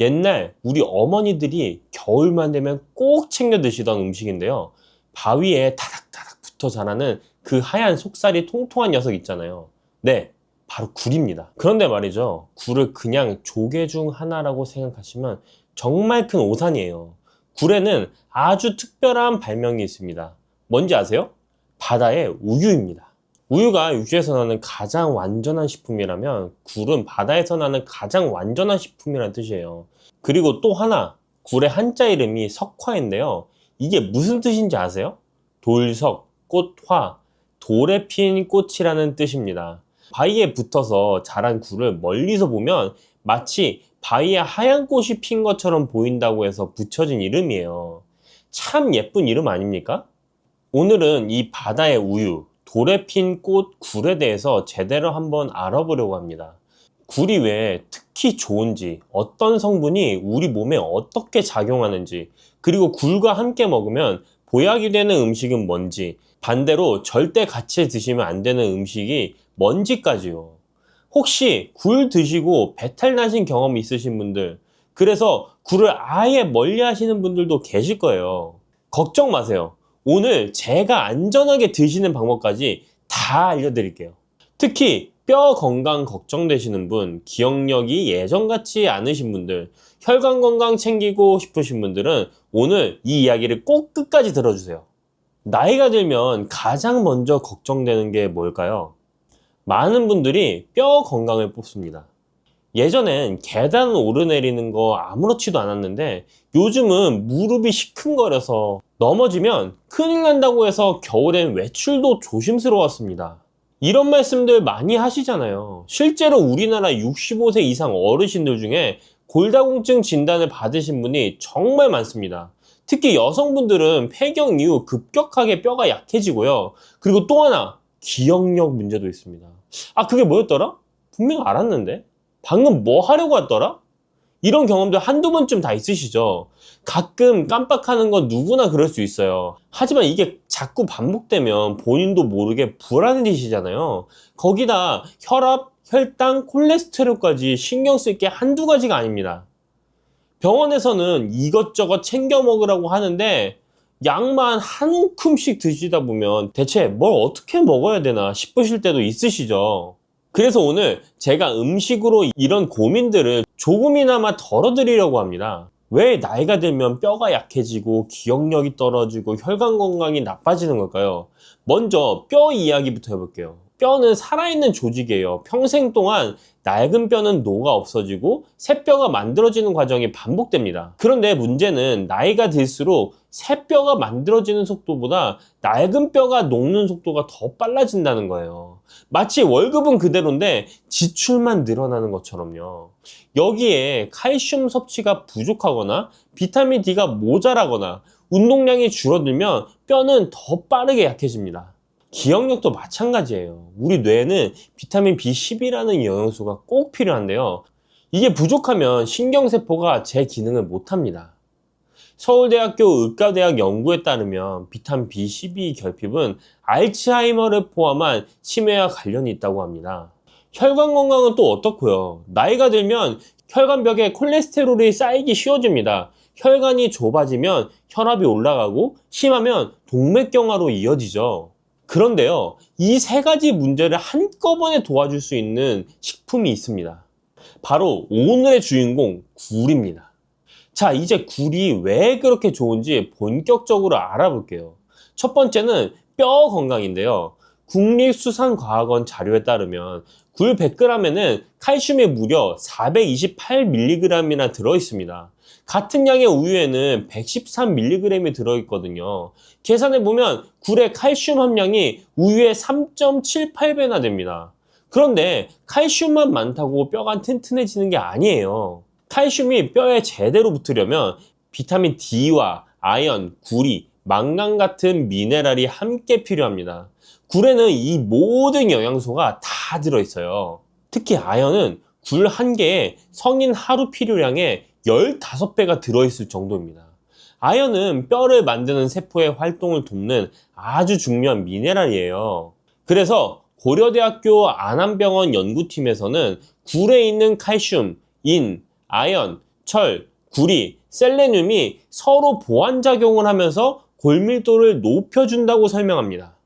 옛날 우리 어머니들이 겨울만 되면 꼭 챙겨 드시던 음식인데요. 바위에 타닥타닥 붙어 자라는 그 하얀 속살이 통통한 녀석 있잖아요. 네, 바로 굴입니다. 그런데 말이죠, 굴을 그냥 조개 중 하나라고 생각하시면 정말 큰 오산이에요. 굴에는 아주 특별한 발명이 있습니다. 뭔지 아세요? 바다의 우유입니다. 우유가 육지에서 나는 가장 완전한 식품이라면 굴은 바다에서 나는 가장 완전한 식품이라는 뜻이에요. 그리고 또 하나, 굴의 한자 이름이 석화인데요. 이게 무슨 뜻인지 아세요? 돌석, 꽃화, 돌에 핀 꽃이라는 뜻입니다. 바위에 붙어서 자란 굴을 멀리서 보면 마치 바위에 하얀 꽃이 핀 것처럼 보인다고 해서 붙여진 이름이에요. 참 예쁜 이름 아닙니까? 오늘은 이 바다의 우유, 돌에 핀 꽃 굴에 대해서 제대로 한번 알아보려고 합니다. 굴이 왜 특히 좋은지, 어떤 성분이 우리 몸에 어떻게 작용하는지, 그리고 굴과 함께 먹으면 보약이 되는 음식은 뭔지, 반대로 절대 같이 드시면 안 되는 음식이 뭔지까지요. 혹시 굴 드시고 배탈 나신 경험 있으신 분들, 그래서 굴을 아예 멀리 하시는 분들도 계실 거예요. 걱정 마세요. 오늘 제가 안전하게 드시는 방법까지 다 알려드릴게요. 특히 뼈 건강 걱정되시는 분, 기억력이 예전 같지 않으신 분들, 혈관 건강 챙기고 싶으신 분들은 오늘 이 이야기를 꼭 끝까지 들어주세요. 나이가 들면 가장 먼저 걱정되는 게 뭘까요? 많은 분들이 뼈 건강을 뽑습니다. 예전엔 계단 오르내리는 거 아무렇지도 않았는데 요즘은 무릎이 시큰거려서 넘어지면 큰일 난다고 해서 겨울엔 외출도 조심스러웠습니다. 이런 말씀들 많이 하시잖아요. 실제로 우리나라 65세 이상 어르신들 중에 골다공증 진단을 받으신 분이 정말 많습니다. 특히 여성분들은 폐경 이후 급격하게 뼈가 약해지고요. 그리고 또 하나, 기억력 문제도 있습니다. 아, 그게 뭐였더라? 분명 알았는데? 방금 뭐 하려고 했더라? 이런 경험들 한두 번쯤 다 있으시죠? 가끔 깜빡하는 건 누구나 그럴 수 있어요. 하지만 이게 자꾸 반복되면 본인도 모르게 불안해지시잖아요. 거기다 혈압, 혈당, 콜레스테롤까지 신경 쓸 게 한두 가지가 아닙니다. 병원에서는 이것저것 챙겨 먹으라고 하는데 약만 한 움큼씩 드시다 보면 대체 뭘 어떻게 먹어야 되나 싶으실 때도 있으시죠. 그래서 오늘 제가 음식으로 이런 고민들을 조금이나마 덜어드리려고 합니다. 왜 나이가 들면 뼈가 약해지고 기억력이 떨어지고 혈관 건강이 나빠지는 걸까요? 먼저 뼈 이야기부터 해볼게요. 뼈는 살아있는 조직이에요. 평생 동안 낡은 뼈는 녹아 없어지고 새 뼈가 만들어지는 과정이 반복됩니다. 그런데 문제는 나이가 들수록 새 뼈가 만들어지는 속도보다 낡은 뼈가 녹는 속도가 더 빨라진다는 거예요. 마치 월급은 그대로인데 지출만 늘어나는 것처럼요. 여기에 칼슘 섭취가 부족하거나 비타민 D가 모자라거나 운동량이 줄어들면 뼈는 더 빠르게 약해집니다. 기억력도 마찬가지예요. 우리 뇌는 비타민 B12라는 영양소가 꼭 필요한데요. 이게 부족하면 신경세포가 제 기능을 못합니다. 서울대학교 의과대학 연구에 따르면 비타민 B12 결핍은 알츠하이머를 포함한 치매와 관련이 있다고 합니다. 혈관 건강은 또 어떻고요? 나이가 들면 혈관벽에 콜레스테롤이 쌓이기 쉬워집니다. 혈관이 좁아지면 혈압이 올라가고 심하면 동맥경화로 이어지죠. 그런데요, 이 세 가지 문제를 한꺼번에 도와줄 수 있는 식품이 있습니다. 바로 오늘의 주인공, 굴입니다. 자, 이제 굴이 왜 그렇게 좋은지 본격적으로 알아볼게요. 첫 번째는 뼈 건강인데요. 국립수산과학원 자료에 따르면 굴 100g에는 칼슘이 무려 428mg이나 들어있습니다. 같은 양의 우유에는 113mg이 들어있거든요. 계산해보면 굴의 칼슘 함량이 우유의 3.78배나 됩니다. 그런데 칼슘만 많다고 뼈가 튼튼해지는 게 아니에요. 칼슘이 뼈에 제대로 붙으려면 비타민 D와 아연, 구리, 망간 같은 미네랄이 함께 필요합니다. 굴에는 이 모든 영양소가 다 들어있어요. 특히 아연은 굴 한 개에 성인 하루 필요량의 15배가 들어있을 정도입니다. 아연은 뼈를 만드는 세포의 활동을 돕는 아주 중요한 미네랄이에요. 그래서 고려대학교 안암병원 연구팀에서는 굴에 있는 칼슘, 인, 아연, 철, 구리, 셀레늄이 서로 보완작용을 하면서 골밀도를 높여준다고 설명합니다.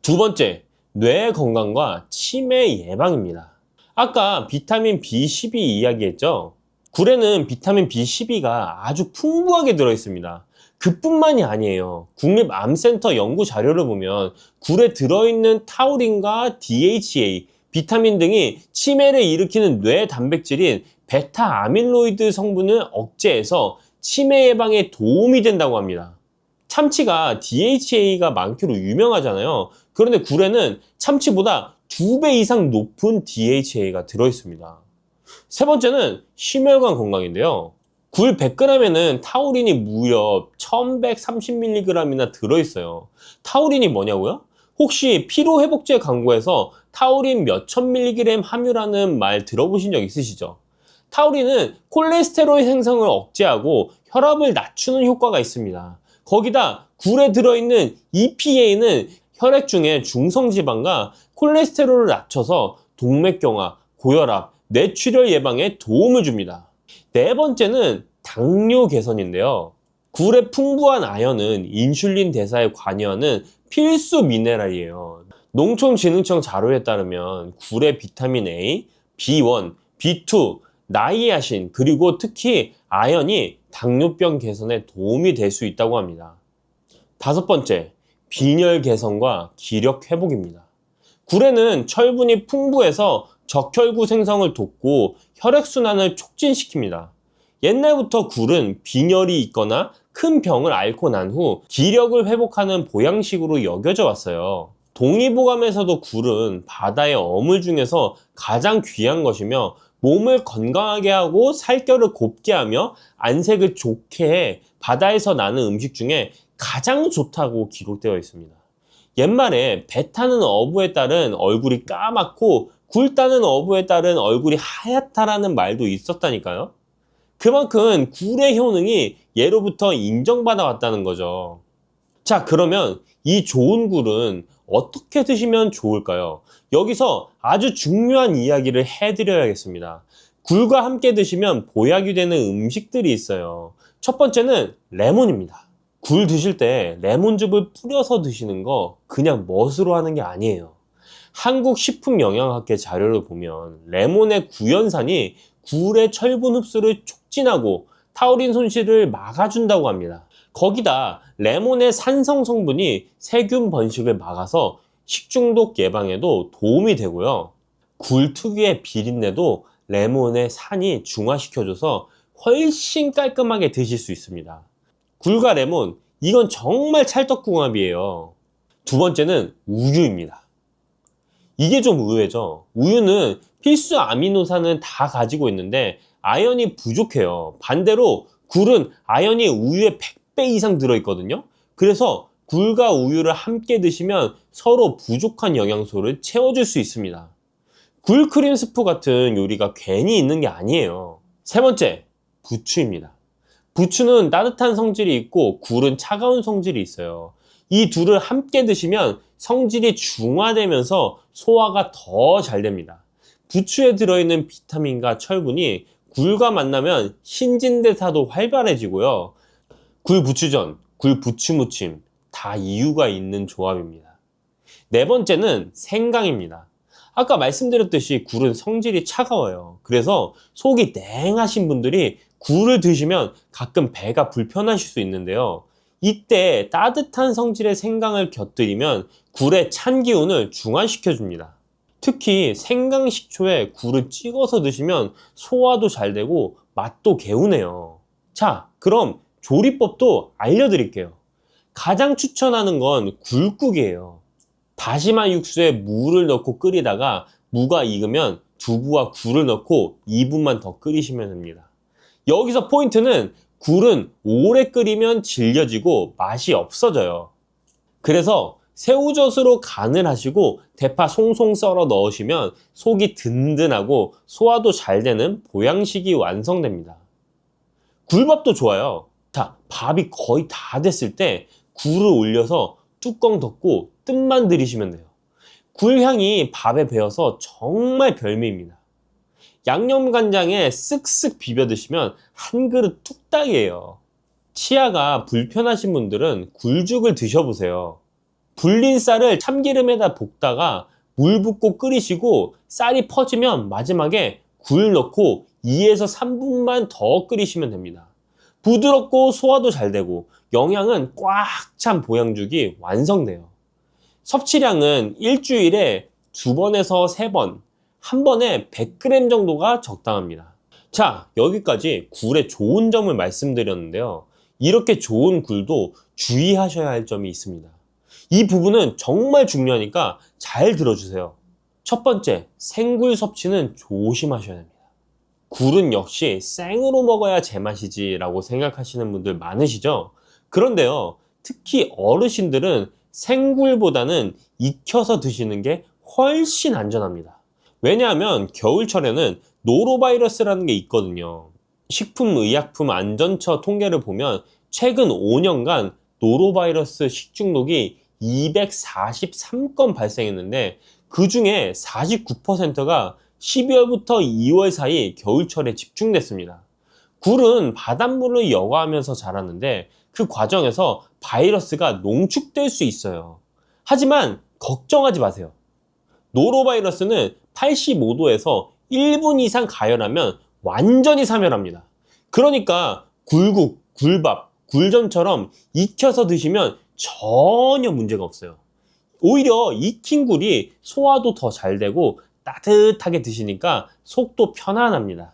두 번째, 뇌 건강과 치매 예방입니다. 아까 비타민 B12 이야기했죠? 굴에는 비타민 B12가 아주 풍부하게 들어있습니다. 그뿐만이 아니에요. 국립암센터 연구 자료를 보면 굴에 들어있는 타우린과 DHA, 비타민 등이 치매를 일으키는 뇌 단백질인 베타 아밀로이드 성분을 억제해서 치매 예방에 도움이 된다고 합니다. 참치가 DHA가 많기로 유명하잖아요. 그런데 굴에는 참치보다 2배 이상 높은 DHA가 들어있습니다. 세 번째는 심혈관 건강인데요. 굴 100g에는 타우린이 무려 1130mg이나 들어있어요. 타우린이 뭐냐고요? 혹시 피로회복제 광고에서 타우린 몇천 mg 함유라는 말 들어보신 적 있으시죠? 타우린은 콜레스테롤 생성을 억제하고 혈압을 낮추는 효과가 있습니다. 거기다 굴에 들어있는 EPA는 혈액 중에 중성지방과 콜레스테롤을 낮춰서 동맥경화, 고혈압, 뇌출혈 예방에 도움을 줍니다. 네 번째는 당뇨 개선인데요. 굴의 풍부한 아연은 인슐린 대사에 관여하는 필수 미네랄이에요. 농촌진흥청 자료에 따르면 굴의 비타민 A, B1, B2, 나이아신 그리고 특히 아연이 당뇨병 개선에 도움이 될 수 있다고 합니다. 다섯 번째, 빈혈 개선과 기력 회복입니다. 굴에는 철분이 풍부해서 적혈구 생성을 돕고 혈액순환을 촉진시킵니다. 옛날부터 굴은 빈혈이 있거나 큰 병을 앓고 난 후 기력을 회복하는 보양식으로 여겨져 왔어요. 동의보감에서도 굴은 바다의 어물 중에서 가장 귀한 것이며 몸을 건강하게 하고 살결을 곱게 하며 안색을 좋게 해 바다에서 나는 음식 중에 가장 좋다고 기록되어 있습니다. 옛말에 배 타는 어부에 따른 얼굴이 까맣고 굴 따는 어부에 따른 얼굴이 하얗다라는 말도 있었다니까요. 그만큼 굴의 효능이 예로부터 인정받아 왔다는 거죠. 자, 그러면 이 좋은 굴은 어떻게 드시면 좋을까요? 여기서 아주 중요한 이야기를 해드려야겠습니다. 굴과 함께 드시면 보약이 되는 음식들이 있어요. 첫 번째는 레몬입니다. 굴 드실 때 레몬즙을 뿌려서 드시는 거 그냥 멋으로 하는 게 아니에요. 한국식품영양학회 자료를 보면 레몬의 구연산이 굴의 철분 흡수를 촉진하고 타우린 손실을 막아준다고 합니다. 거기다 레몬의 산성 성분이 세균 번식을 막아서 식중독 예방에도 도움이 되고요. 굴 특유의 비린내도 레몬의 산이 중화시켜줘서 훨씬 깔끔하게 드실 수 있습니다. 굴과 레몬, 이건 정말 찰떡궁합이에요. 두 번째는 우유입니다. 이게 좀 의외죠. 우유는 필수 아미노산은 다 가지고 있는데 아연이 부족해요. 반대로 굴은 아연이 우유의 100배 이상 들어있거든요. 그래서 굴과 우유를 함께 드시면 서로 부족한 영양소를 채워줄 수 있습니다. 굴 크림 스프 같은 요리가 괜히 있는 게 아니에요. 세 번째, 부추입니다. 부추는 따뜻한 성질이 있고 굴은 차가운 성질이 있어요. 이 둘을 함께 드시면 성질이 중화되면서 소화가 더 잘 됩니다. 부추에 들어있는 비타민과 철분이 굴과 만나면 신진대사도 활발해지고요. 굴부추전, 굴부추무침 다 이유가 있는 조합입니다. 네 번째는 생강입니다. 아까 말씀드렸듯이 굴은 성질이 차가워요. 그래서 속이 냉하신 분들이 굴을 드시면 가끔 배가 불편하실 수 있는데요. 이때 따뜻한 성질의 생강을 곁들이면 굴의 찬 기운을 중화시켜 줍니다. 특히 생강 식초에 굴을 찍어서 드시면 소화도 잘 되고 맛도 개운해요. 자, 그럼 조리법도 알려드릴게요. 가장 추천하는 건 굴국이에요. 다시마 육수에 물을 넣고 끓이다가 무가 익으면 두부와 굴을 넣고 2분만 더 끓이시면 됩니다. 여기서 포인트는 굴은 오래 끓이면 질겨지고 맛이 없어져요. 그래서 새우젓으로 간을 하시고 대파 송송 썰어 넣으시면 속이 든든하고 소화도 잘 되는 보양식이 완성됩니다. 굴밥도 좋아요. 자, 밥이 거의 다 됐을 때 굴을 올려서 뚜껑 덮고 뜸만 들이시면 돼요. 굴향이 밥에 배어서 정말 별미입니다. 양념간장에 쓱쓱 비벼 드시면 한 그릇 뚝딱이에요. 치아가 불편하신 분들은 굴죽을 드셔보세요. 불린 쌀을 참기름에다 볶다가 물 붓고 끓이시고 쌀이 퍼지면 마지막에 굴 넣고 2에서 3분만 더 끓이시면 됩니다. 부드럽고 소화도 잘 되고 영양은 꽉 찬 보양죽이 완성돼요. 섭취량은 일주일에 2번에서 3번, 한 번에 100g 정도가 적당합니다. 자, 여기까지 굴의 좋은 점을 말씀드렸는데요. 이렇게 좋은 굴도 주의하셔야 할 점이 있습니다. 이 부분은 정말 중요하니까 잘 들어주세요. 첫 번째, 생굴 섭취는 조심하셔야 됩니다. 굴은 역시 생으로 먹어야 제맛이지 라고 생각하시는 분들 많으시죠? 그런데요, 특히 어르신들은 생굴보다는 익혀서 드시는 게 훨씬 안전합니다. 왜냐하면 겨울철에는 노로바이러스라는 게 있거든요. 식품의약품안전처 통계를 보면 최근 5년간 노로바이러스 식중독이 243건 발생했는데 그 중에 49%가 12월부터 2월 사이 겨울철에 집중됐습니다. 굴은 바닷물을 여과하면서 자라는데 그 과정에서 바이러스가 농축될 수 있어요. 하지만 걱정하지 마세요. 노로바이러스는 85도에서 1분 이상 가열하면 완전히 사멸합니다. 그러니까 굴국, 굴밥, 굴전처럼 익혀서 드시면 전혀 문제가 없어요. 오히려 익힌 굴이 소화도 더 잘 되고 따뜻하게 드시니까 속도 편안합니다.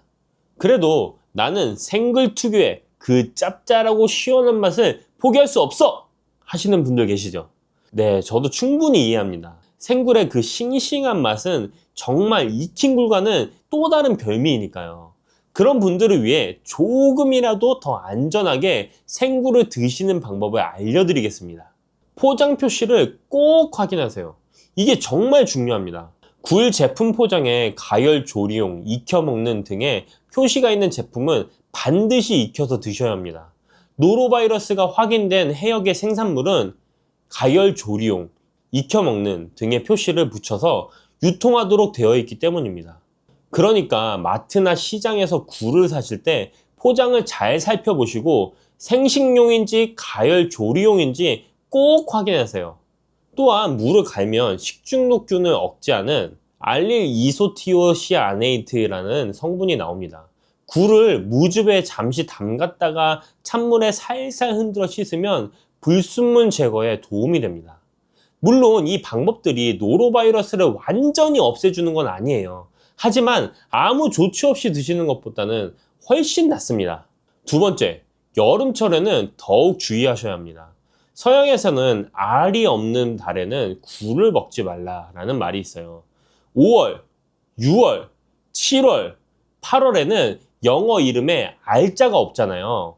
그래도 나는 생굴 특유의 그 짭짤하고 시원한 맛을 포기할 수 없어! 하시는 분들 계시죠? 네, 저도 충분히 이해합니다. 생굴의 그 싱싱한 맛은 정말 익힌 굴과는 또 다른 별미이니까요. 그런 분들을 위해 조금이라도 더 안전하게 생굴을 드시는 방법을 알려드리겠습니다. 포장 표시를 꼭 확인하세요. 이게 정말 중요합니다. 굴 제품 포장에 가열 조리용, 익혀 먹는 등의 표시가 있는 제품은 반드시 익혀서 드셔야 합니다. 노로바이러스가 확인된 해역의 생산물은 가열 조리용, 익혀 먹는 등의 표시를 붙여서 유통하도록 되어 있기 때문입니다. 그러니까 마트나 시장에서 굴을 사실 때 포장을 잘 살펴보시고 생식용인지 가열 조리용인지 꼭 확인하세요. 또한 물을 갈면 식중독균을 억제하는 알릴 이소티오시아네이트라는 성분이 나옵니다. 굴을 무즙에 잠시 담갔다가 찬물에 살살 흔들어 씻으면 불순물 제거에 도움이 됩니다. 물론 이 방법들이 노로바이러스를 완전히 없애주는 건 아니에요. 하지만 아무 조치 없이 드시는 것보다는 훨씬 낫습니다. 두 번째, 여름철에는 더욱 주의하셔야 합니다. 서양에서는 알이 없는 달에는 굴을 먹지 말라라는 말이 있어요. 5월, 6월, 7월, 8월에는 영어 이름에 알자가 없잖아요.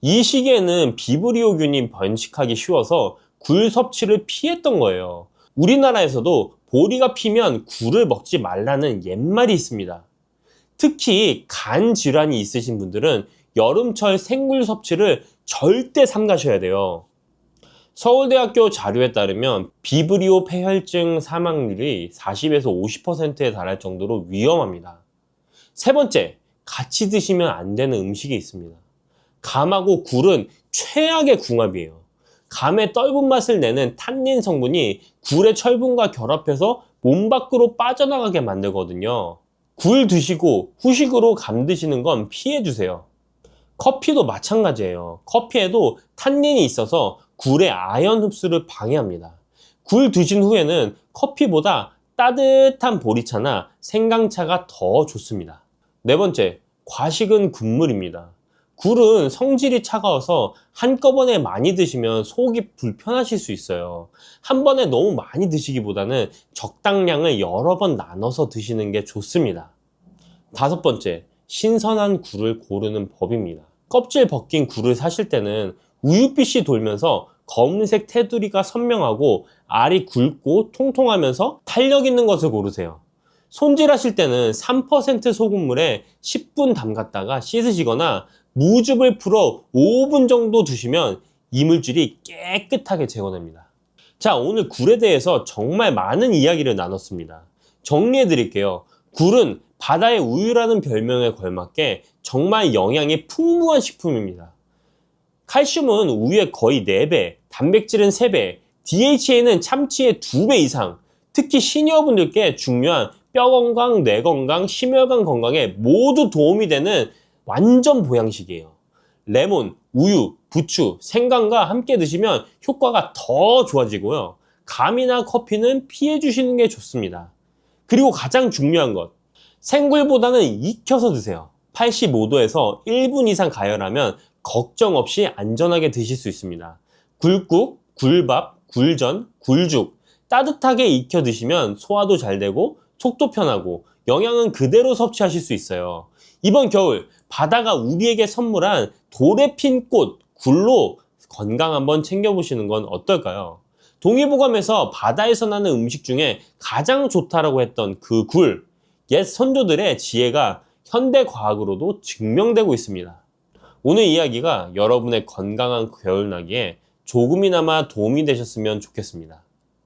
이 시기에는 비브리오균이 번식하기 쉬워서 굴 섭취를 피했던 거예요. 우리나라에서도 보리가 피면 굴을 먹지 말라는 옛말이 있습니다. 특히 간 질환이 있으신 분들은 여름철 생굴 섭취를 절대 삼가셔야 돼요. 서울대학교 자료에 따르면 비브리오 폐혈증 사망률이 40에서 50%에 달할 정도로 위험합니다. 세 번째, 같이 드시면 안 되는 음식이 있습니다. 감하고 굴은 최악의 궁합이에요. 감의 떫은 맛을 내는 탄닌 성분이 굴의 철분과 결합해서 몸 밖으로 빠져나가게 만들거든요. 굴 드시고 후식으로 감 드시는 건 피해주세요. 커피도 마찬가지예요. 커피에도 탄닌이 있어서 굴의 아연 흡수를 방해합니다. 굴 드신 후에는 커피보다 따뜻한 보리차나 생강차가 더 좋습니다. 네 번째, 과식은 국물입니다. 굴은 성질이 차가워서 한꺼번에 많이 드시면 속이 불편하실 수 있어요. 한 번에 너무 많이 드시기보다는 적당량을 여러 번 나눠서 드시는 게 좋습니다. 다섯 번째, 신선한 굴을 고르는 법입니다. 껍질 벗긴 굴을 사실 때는 우윳빛이 돌면서 검은색 테두리가 선명하고 알이 굵고 통통하면서 탄력 있는 것을 고르세요. 손질하실 때는 3% 소금물에 10분 담갔다가 씻으시거나 무즙을 풀어 5분 정도 두시면 이물질이 깨끗하게 제거됩니다. 자, 오늘 굴에 대해서 정말 많은 이야기를 나눴습니다. 정리해 드릴게요. 굴은 바다의 우유라는 별명에 걸맞게 정말 영양이 풍부한 식품입니다. 칼슘은 우유의 거의 4배, 단백질은 3배, DHA는 참치의 2배 이상, 특히 시니어분들께 중요한 뼈 건강, 뇌 건강, 심혈관 건강에 모두 도움이 되는 완전 보양식이에요. 레몬, 우유, 부추, 생강과 함께 드시면 효과가 더 좋아지고요. 감이나 커피는 피해 주시는 게 좋습니다. 그리고 가장 중요한 것, 생굴보다는 익혀서 드세요. 85도에서 1분 이상 가열하면 걱정 없이 안전하게 드실 수 있습니다. 굴국, 굴밥, 굴전, 굴죽 따뜻하게 익혀 드시면 소화도 잘 되고 속도 편하고 영양은 그대로 섭취하실 수 있어요. 이번 겨울 바다가 우리에게 선물한 돌에 핀 꽃, 굴로 건강 한번 챙겨보시는 건 어떨까요? 동의보감에서 바다에서 나는 음식 중에 가장 좋다라고 했던 그 굴, 옛 선조들의 지혜가 현대 과학으로도 증명되고 있습니다. 오늘 이야기가 여러분의 건강한 겨울나기에 조금이나마 도움이 되셨으면 좋겠습니다.